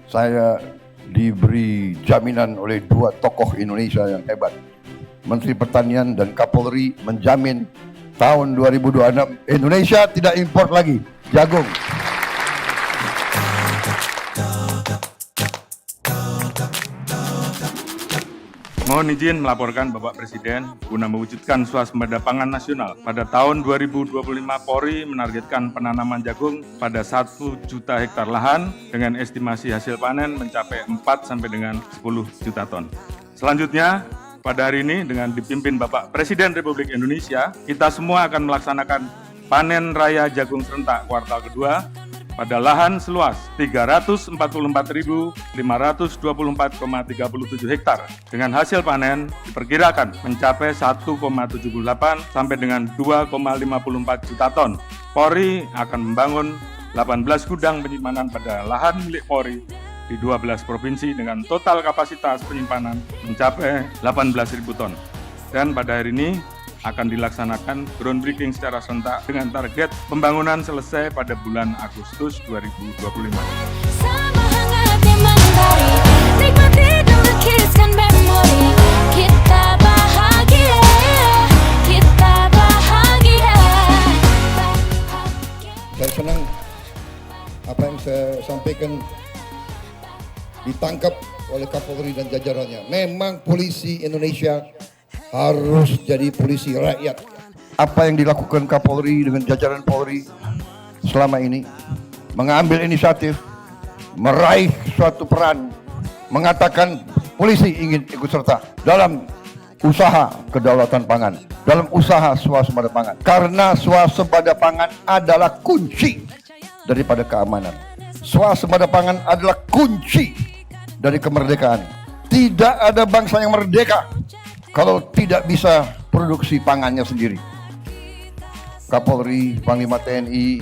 Saya diberi jaminan oleh dua tokoh Indonesia yang hebat. Menteri Pertanian dan Kapolri menjamin tahun 2026 Indonesia tidak impor lagi jagung. Mohon izin melaporkan Bapak Presiden, guna mewujudkan swasembada pangan nasional. Pada tahun 2025, Polri menargetkan penanaman jagung pada 1 juta hektar lahan dengan estimasi hasil panen mencapai 4 sampai dengan 10 juta ton. Selanjutnya, pada hari ini dengan dipimpin Bapak Presiden Republik Indonesia, kita semua akan melaksanakan panen raya jagung serentak kuartal kedua pada lahan seluas 344.524,37 hektar dengan hasil panen diperkirakan mencapai 1,78 sampai dengan 2,54 juta ton. Polri akan membangun 18 gudang penyimpanan pada lahan milik Polri di 12 provinsi dengan total kapasitas penyimpanan mencapai 18.000 ton. Dan pada hari ini akan dilaksanakan groundbreaking secara serentak dengan target pembangunan selesai pada bulan Agustus 2025. Sama hangat yang mentari, nikmati dan lukiskan memori. Kita bahagia, kita bahagia. Saya senang apa yang saya sampaikan ditangkap oleh Kapolri dan jajarannya. Memang polisi Indonesia harus jadi polisi rakyat. Apa yang dilakukan Kapolri dengan jajaran Polri selama ini, mengambil inisiatif, meraih suatu peran, mengatakan polisi ingin ikut serta dalam usaha kedaulatan pangan, dalam usaha swasembada pangan. Karena swasembada pangan adalah kunci daripada keamanan. Swasembada pangan adalah kunci dari kemerdekaan. Tidak ada bangsa yang merdeka kalau tidak bisa produksi pangannya sendiri. Kapolri, Panglima TNI,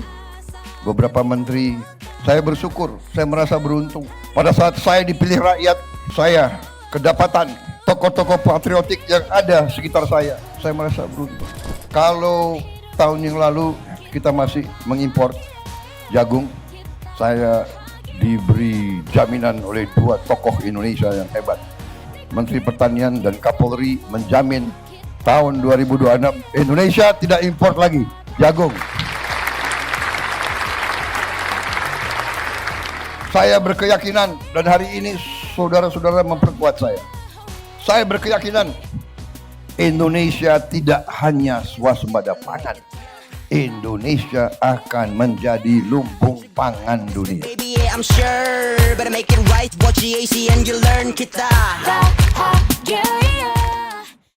beberapa menteri, saya bersyukur, saya merasa beruntung. Pada saat saya dipilih rakyat, saya kedapatan tokoh-tokoh patriotik yang ada sekitar saya merasa beruntung. Kalau tahun yang lalu kita masih mengimpor jagung, saya diberi jaminan oleh dua tokoh Indonesia yang hebat. Menteri Pertanian dan Kapolri menjamin tahun 2026 Indonesia tidak impor lagi jagung. Saya berkeyakinan dan hari ini saudara-saudara memperkuat saya. Saya berkeyakinan Indonesia tidak hanya swasembada pangan. Indonesia akan menjadi lumbung pangan dunia. Baby, yeah, I'm sure. Better make it right. Watch the AC and you learn kita.